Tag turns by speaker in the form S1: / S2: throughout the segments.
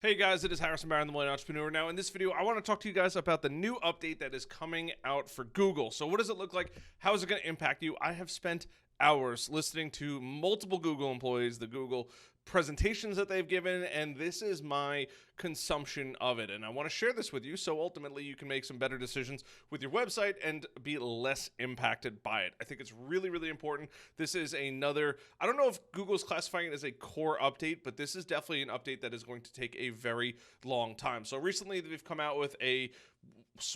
S1: Hey guys, it is Harrison Barron, the Millennial Entrepreneur. Now, in this video, I want to talk to you guys about the new update that is coming out for Google. So, what does it look like? How is it going to impact you? I have spent hours listening to multiple Google employees, the Google presentations that they've given, and this is my consumption of it. And I want to share this with you so ultimately you can make some better decisions with your website and be less impacted by it. I think it's really, really important. This is another, I don't know if Google's classifying it as a core update, but this is definitely an update that is going to take a very long time. So recently they've come out with a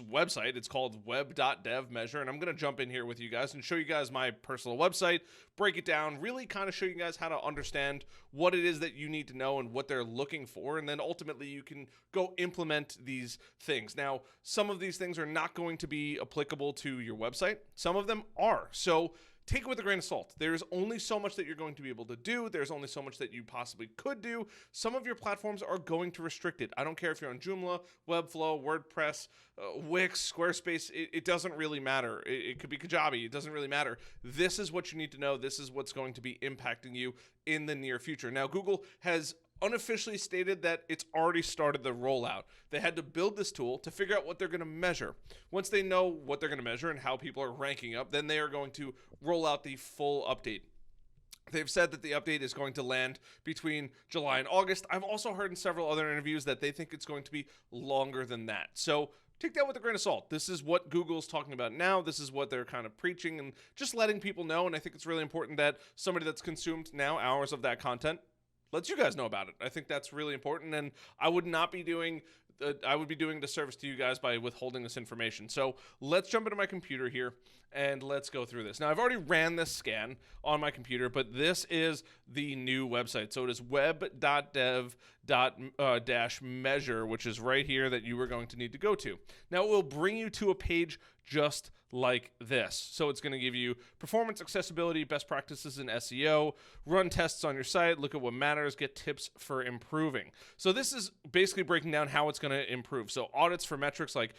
S1: website. It's called web.dev measure, and I'm going to jump in here with you guys and show you guys my personal website, break it down, really kind of show you guys how to understand what it is that you need to know and what they're looking for, and then ultimately you can go implement these things. Now, some of these things are not going to be applicable to your website. Some of them are. So take it with a grain of salt. There's only so much that you're going to be able to do. There's only so much that you possibly could do. Some of your platforms are going to restrict it. I don't care if you're on Joomla, Webflow, WordPress, Wix, Squarespace. It doesn't really matter. It could be Kajabi. It doesn't really matter. This is what you need to know. This is what's going to be impacting you in the near future. Now, Google has unofficially stated that it's already started the rollout. They had to build this tool to figure out what they're going to measure. Once they know what they're going to measure and how people are ranking up, then they are going to roll out the full update. They've said that the update is going to land between July and August. I've also heard in several other interviews that they think it's going to be longer than that. So take that with a grain of salt. This is what Google's talking about now. This is what they're kind of preaching and just letting people know. And I think it's really important that somebody that's consumed now hours of that content lets you guys know about it. I think that's really important, and I would not be doing I would be doing a disservice to you guys by withholding this information. So let's jump into my computer here and let's go through this. Now, I've already ran this scan on my computer, but this is the new website. So it is web.dev.measure, which is right here that you are going to need to go to. Now, it will bring you to a page just like this. So it's going to give you performance, accessibility, best practices in SEO, run tests on your site, look at what matters, get tips for improving. So this is basically breaking down how it's going to improve. So audits for metrics like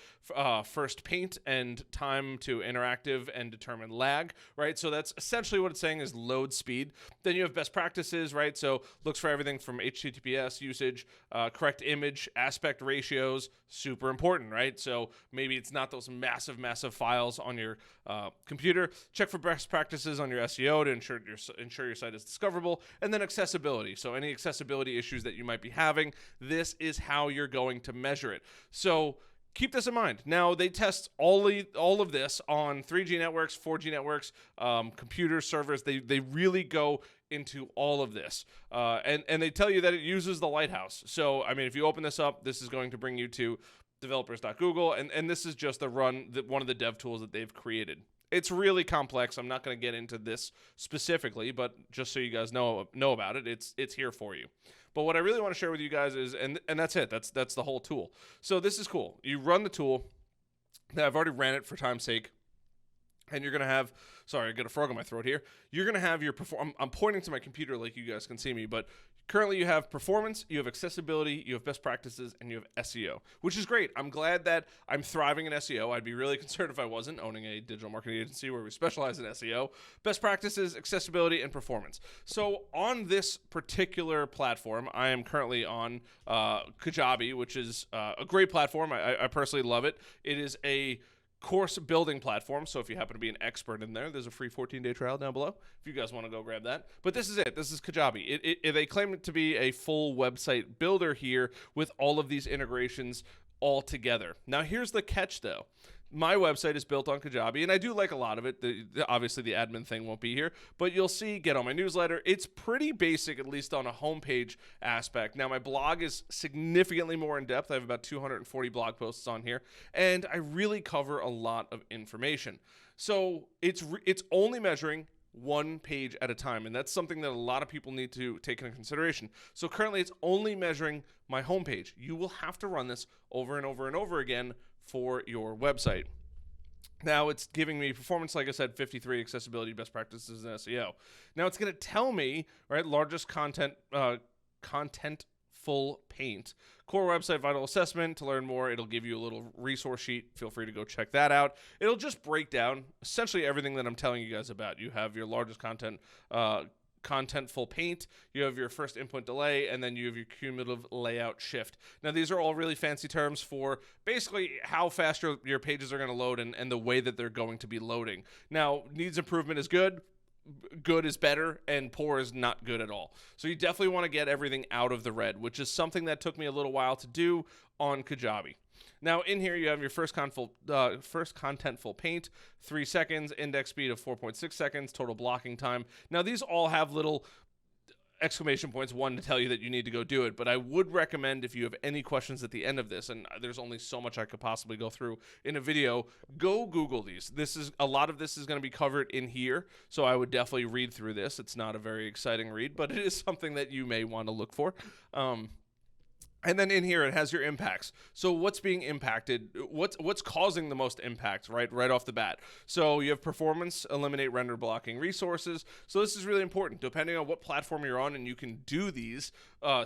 S1: first paint and time to interactive and determine lag, right? So that's essentially what it's saying is load speed. Then you have best practices, right? So looks for everything from HTTPS usage, correct image, aspect ratios, super important, right? So maybe it's not those massive files on your computer. Check for best practices on your SEO to ensure your site is discoverable, and then accessibility. So any accessibility issues that you might be having, this is how you're going to measure it. So keep this in mind. Now, they test all of this on 3G networks, 4G networks, computer servers. They really go into all of this. And they tell you that it uses the Lighthouse. So, I mean, if you open this up, this is going to bring you to developers.google, and this is just one of the dev tools that they've created. It's really complex. I'm not going to get into this specifically, but just so you guys know about it, it's here for you. But what I really want to share with you guys is, and that's it. That's the whole tool. So this is cool. You run the tool. Now, I've already ran it for time's sake. And you're going to have, sorry, I got a frog in my throat here. You're going to have your, I'm pointing to my computer like you guys can see me, but currently you have performance, you have accessibility, you have best practices, and you have SEO, which is great. I'm glad that I'm thriving in SEO. I'd be really concerned if I wasn't owning a digital marketing agency where we specialize in SEO. Best practices, accessibility, and performance. So on this particular platform, I am currently on Kajabi, which is a great platform. I personally love it. It is a course building platform. So if you happen to be an expert in there, there's a free 14-day trial down below if you guys want to go grab that. But this is it. This is Kajabi. They claim it to be a full website builder here with all of these integrations all together. Now, here's the catch, though. My website is built on Kajabi, and I do like a lot of it. Obviously, the admin thing won't be here, but you'll see, get on my newsletter. It's pretty basic, at least on a homepage aspect. Now, my blog is significantly more in-depth. I have about 240 blog posts on here, and I really cover a lot of information. So it's only measuring one page at a time, and that's something that a lot of people need to take into consideration. So currently, it's only measuring my homepage. You will have to run this over and over and over again for your website. Now it's giving me performance, like I said, 53, accessibility, best practices, and SEO. Now it's going to tell me, right, largest full paint. Core website vital assessment. To learn more, it'll give you a little resource sheet. Feel free to go check that out. It'll just break down essentially everything that I'm telling you guys about. You have your largest content contentful paint, you have your first input delay, and then you have your cumulative layout shift. Now, these are all really fancy terms for basically how fast your pages are going to load and the way that they're going to be loading. Now, needs improvement is good. Good is better, and poor is not good at all. So you definitely want to get everything out of the red, which is something that took me a little while to do on Kajabi. Now, in here, you have your first contentful paint, 3 seconds, index speed of 4.6 seconds, total blocking time. Now, these all have little exclamation points, one to tell you that you need to go do it. But I would recommend, if you have any questions at the end of this, and there's only so much I could possibly go through in a video, go Google these. A lot of this is going to be covered in here, so I would definitely read through this. It's not a very exciting read, but it is something that you may want to look for. And then in here, it has your impacts. So what's being impacted? What's causing the most impact, right off the bat? So you have performance, eliminate render blocking resources. So this is really important. Depending on what platform you're on, and you can do these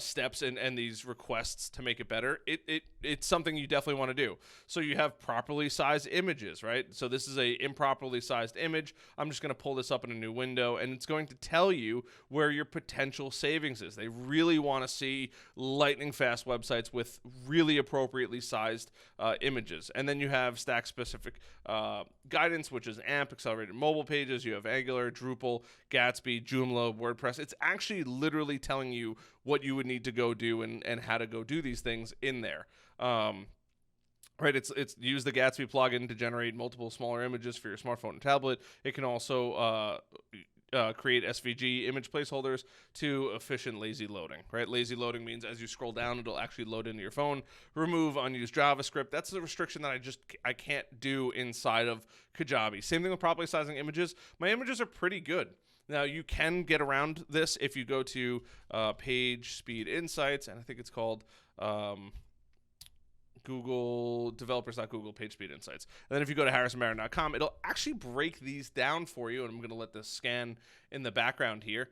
S1: steps and these requests to make it better, it's something you definitely want to do. So you have properly sized images, right? So this is a improperly sized image. I'm just going to pull this up in a new window, and it's going to tell you where your potential savings is. They really want to see lightning fast websites with really appropriately sized images. And then you have stack specific guidance, which is AMP, accelerated mobile pages. You have Angular, Drupal, Gatsby, Joomla, WordPress. It's actually literally telling you what you would need to go do and how to go do these things in there. Right, it's use the Gatsby plugin to generate multiple smaller images for your smartphone and tablet. It can also create SVG image placeholders to efficient lazy loading, right? Lazy loading means as you scroll down, it'll actually load into your phone. Remove unused JavaScript. That's a restriction that I can't do inside of Kajabi. Same thing with properly sizing images. My images are pretty good. Now, you can get around this if you go to Page Speed Insights, and I think it's called Google developers.google page speed insights. And then if you go to harrisonbarron.com, it'll actually break these down for you. And I'm going to let this scan in the background here.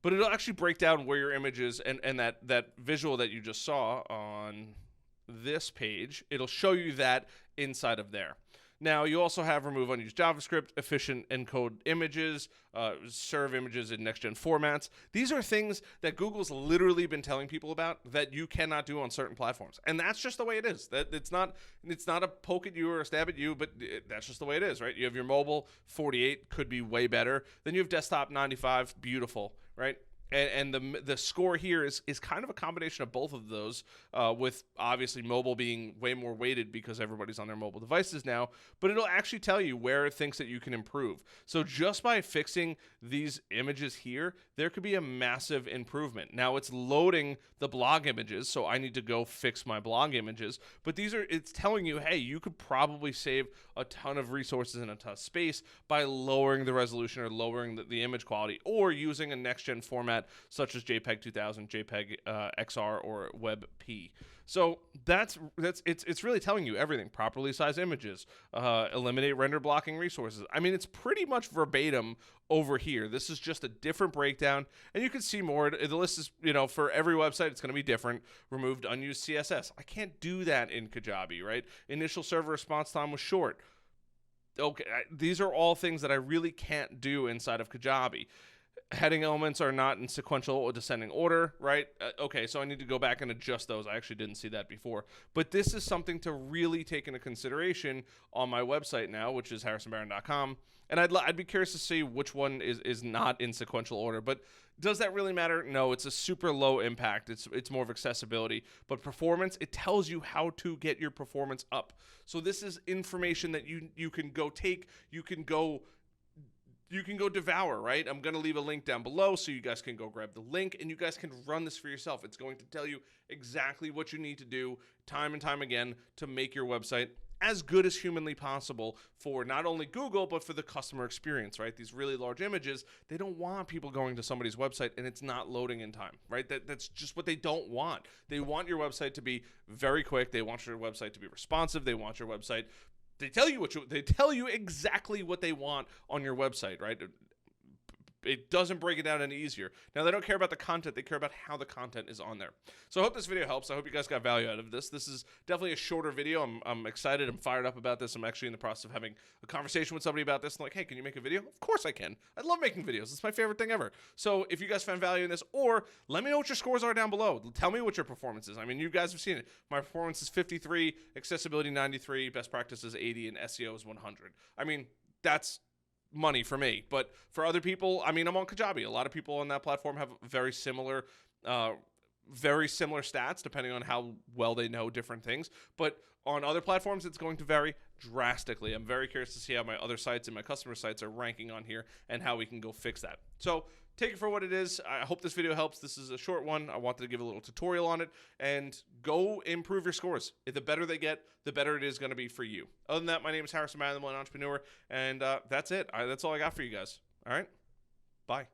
S1: But it'll actually break down where your image is, and that visual that you just saw on this page, it'll show you that inside of there. Now, you also have remove unused JavaScript, efficient encode images, serve images in next-gen formats. These are things that Google's literally been telling people about that you cannot do on certain platforms. And that's just the way it is. That it's not a poke at you or a stab at you, but that's just the way it is, right? You have your mobile, 48, could be way better. Then you have desktop, 95, beautiful, right? And the score here is kind of a combination of both of those, with obviously mobile being way more weighted because everybody's on their mobile devices now, but it'll actually tell you where it thinks that you can improve. So just by fixing these images here, there could be a massive improvement. Now it's loading the blog images, so I need to go fix my blog images, but it's telling you, hey, you could probably save a ton of resources and a ton of space by lowering the resolution or lowering the image quality, or using a next-gen format such as JPEG 2000, JPEG XR, or WebP. So it's really telling you everything. Properly sized images, eliminate render blocking resources. I mean, it's pretty much verbatim over here. This is just a different breakdown, and you can see more. The list is, for every website, it's going to be different. Removed unused CSS. I can't do that in Kajabi, right? Initial server response time was short. Okay, these are all things that I really can't do inside of Kajabi. Heading elements are not in sequential or descending order, right? Okay, so I need to go back and adjust those. I actually didn't see that before. But this is something to really take into consideration on my website now, which is harrisonbarron.com. And I'd be curious to see which one is not in sequential order. But does that really matter? No, it's a super low impact. It's more of accessibility. But performance, it tells you how to get your performance up. So this is information that you can go take, you can go devour, right? I'm going to leave a link down below so you guys can go grab the link and you guys can run this for yourself. It's going to tell you exactly what you need to do time and time again to make your website as good as humanly possible for not only Google, but for the customer experience, right? These really large images, they don't want people going to somebody's website and it's not loading in time, right? That's just what they don't want. They want your website to be very quick. They want your website to be responsive. They want your website They tell you exactly what they want on your website, right? it doesn't break it down any easier. Now, they don't care about the content. They care about how the content is on there. So I hope this video helps. I hope you guys got value out of this. This is definitely a shorter video. I'm excited. I'm fired up about this. I'm actually in the process of having a conversation with somebody about this. I'm like, hey, can you make a video? Of course I can. I love making videos. It's my favorite thing ever. So if you guys found value in this, or let me know what your scores are down below. Tell me what your performance is. I mean, you guys have seen it. My performance is 53, accessibility 93, best practices 80, and SEO is 100. I mean, that's money for me, but for other people, I mean, I'm on Kajabi. A lot of people on that platform have very similar stats depending on how well they know different things, but on other platforms it's going to vary drastically. I'm very curious to see how my other sites and my customer sites are ranking on here and how we can go fix that. So take it for what it is. I hope this video helps. This is a short one. I wanted to give a little tutorial on it, and go improve your scores. The better they get, the better it is going to be for you. Other than that, my name is Harrison, the Millennial Entrepreneur, and that's it. That's all I got for you guys. All right, bye.